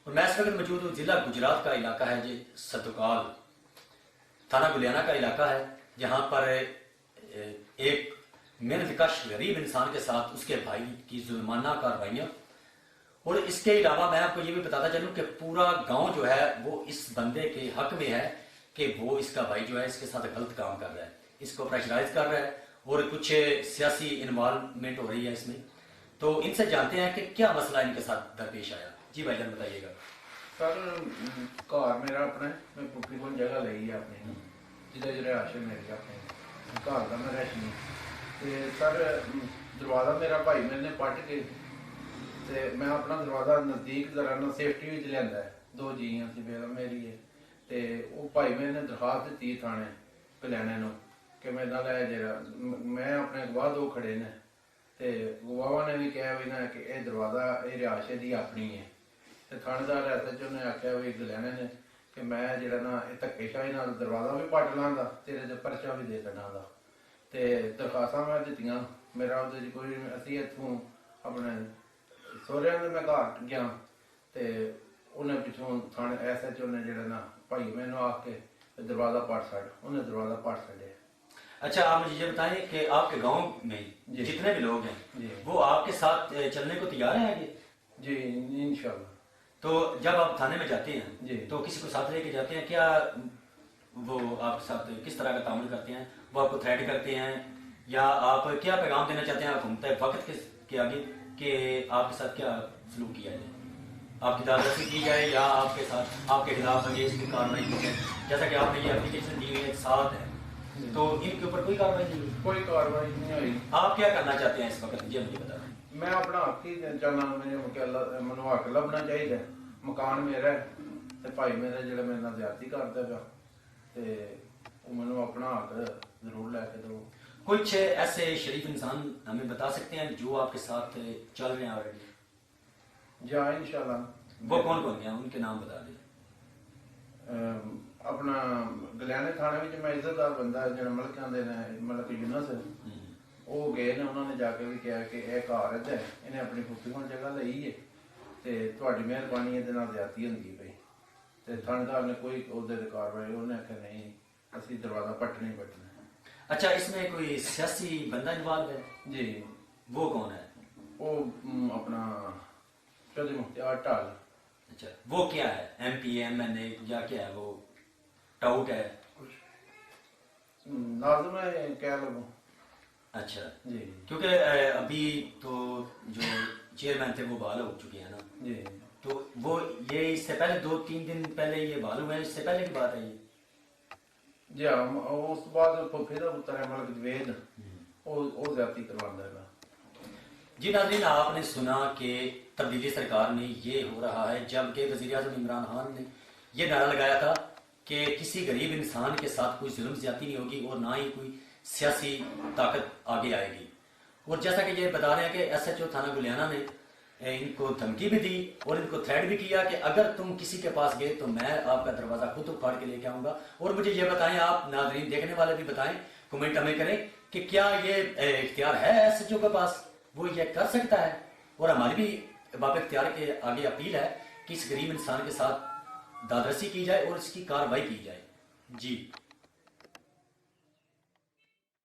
اور میں اس وقت موجود ہوں ضلع گجرات کا علاقہ ہے جی ستوکال تھانہ گلیانہ کا علاقہ ہے، جہاں پر ایک محنت کش غریب انسان کے ساتھ اس کے بھائی کی ظلمانہ کارروائیاں، اور اس کے علاوہ میں آپ کو یہ بھی بتاتا چلوں کہ پورا گاؤں جو ہے وہ اس بندے کے حق میں ہے کہ وہ اس کا بھائی جو ہے اس کے ساتھ غلط کام کر رہا ہے، اس کو پریشرائز کر رہا ہے اور کچھ سیاسی انوالومنٹ ہو رہی ہے اس میں. تو ان سے جانتے ہیں کہ کیا مسئلہ ان کے ساتھ درپیش آیا. جی بھائی جان بتائیے گا. سر گھر میرا اپنا میں پپی کو جگہ لئی ہے اپنی جدھر رہائش ہے میری اپنے گھر کا میں رہائش نہیں. سر دروازہ میرا بھائی میرے نے پٹ کے میں اپنا دروازہ نزدیک ذرا نہ سیفٹی بھی لیا ہے، 2 جی سی بیگم میری ہے. وہ بھائی میرے نے درخواست دیتی تھانے کلیانے کہ میں نہ لے جا میں اپنے گواہ 2 کھڑے نے گواہ نے بھی کہا بھی نہ کہ یہ دروازہ یہ رہائش دی اپنی ہے. تھاندار ایس ایچ او نے آخیا بھی گلیانے نے کہ میں جڑا نا یہ دھکے شاہی نال دروازہ بھی پٹ لاں گا تیرے تے پرچہ بھی دے دینا گا. درخواستاں میں دتیاں میرا وہ کوئی اسی اتوں اپنے سہرے میں گھر گیا انہیں پچھوں تھانے ایس ایچ او نے جڑا نا بھائی مینو آ کے دروازہ پٹ چڑ انہیں دروازہ پٹ چڑیا. اچھا آپ مجھے یہ بتائیں کہ آپ کے گاؤں میں جتنے بھی لوگ ہیں وہ آپ کے ساتھ چلنے کو تیار ہیں آگے؟ جی انشاءاللہ. تو جب آپ تھانے میں جاتے ہیں تو کسی کو ساتھ لے کے جاتے ہیں، کیا وہ آپ کے ساتھ کس طرح کا تعامل کرتے ہیں؟ وہ آپ کو تھریٹ کرتے ہیں یا آپ کیا پیغام دینا چاہتے ہیں حکومت وقت کے آگے کہ آپ کے ساتھ کیا سلوک کیا جائے؟ آپ کی دادرسی کی جائے یا آپ کے ساتھ آپ کے خلاف انگیز کی کارروائی کی جائے؟ جیسا کہ آپ نے یہ اپلیکیشن دی ہوئی ہے 7 ہے تو ان کے اوپر کوئی کارروائی نہیں ہوئی؟ کوئی کارروائی نہیں ہوئی. آپ کیا کرنا چاہتے ہیں اس وقت؟ جی مجھے بتا دیں. میں اپنا حق ہی چاہنا مجھے حق لبنا چاہیے. مکان میرا ہے بھائی میرا جڑا میرے نال زیادتی کرتا پیا مجھے اپنا حق ضرور لے کے دو. کچھ ایسے شریف انسان ہمیں بتا سکتے ہیں جو آپ کے ساتھ چل رہے ہیں آلریڈی؟ جی ہاں انشاءاللہ. وہ کون کون ہیں ان کے نام بتا دیں. اپنا گلیانے تھانے میں میں عزت دار بندہ جڑا ملک آدھے ملک یونس وہ گئے نے انہوں نے جا کے بھی کہا کہ یہ گھر ہے انہیں اپنی پھوپھی کو جگہ لئی ہے تھوڑی مہربانی یہ زیادتی ہوتی پی. تھاندار نے کوئی عہدے کی کاروائی انہیں آخیا نہیں اسی دروازہ پٹنا ہی پٹنا. اچھا اس میں کوئی سیاسی بندہ انوالو ہے؟ جی. وہ کون ہے؟ وہ اپنا چودھری مختار ٹال. اچھا وہ کیا ہے؟ ایم پی ایم این اے یا کیا ہے؟ وہ ٹاؤٹ ہے؟ ناظم ہے کہہ لو. اچھا جی. کیونکہ ابھی تو جو چیئرمین تھے وہ بحال ہو چکے ہیں نا. جی. تو وہ یہ اس سے پہلے 2-3 دن پہلے یہ بحال ہوئے ہیں، اس سے پہلے کی بات ہے یہ؟ جی ہاں اس بعد پھوپھی کا پتر ہے ملک جوید وہ زیادتی کروانا ہے. جی ناظرین آپ نے سنا کہ تبدیلی سرکار میں یہ ہو رہا ہے جبکہ وزیر اعظم عمران خان نے یہ نعرہ لگایا تھا کہ کسی غریب انسان کے ساتھ کوئی ظلم زیادتی نہیں ہوگی اور نہ ہی کوئی سیاسی طاقت آگے آئے گی. اور جیسا کہ یہ بتا رہے ہیں کہ ایس ایچ او تھانہ گلیانہ نے ان کو دھمکی بھی دی اور ان کو تھریٹ بھی کیا کہ اگر تم کسی کے پاس گئے تو میں آپ کا دروازہ خود اکھاڑ کے لے کے آؤں گا. اور مجھے یہ بتائیں، آپ ناظرین دیکھنے والے بھی بتائیں، کمنٹ ہمیں کریں کہ کیا یہ اختیار ہے ایس ایچ او کے پاس، وہ یہ کر سکتا ہے؟ اور ہماری بھی باب اختیار کے آگے اپیل ہے کہ اس غریب انسان کے ساتھ دادرسی کی جائے اور اس کی کارروائی کی جائے. جی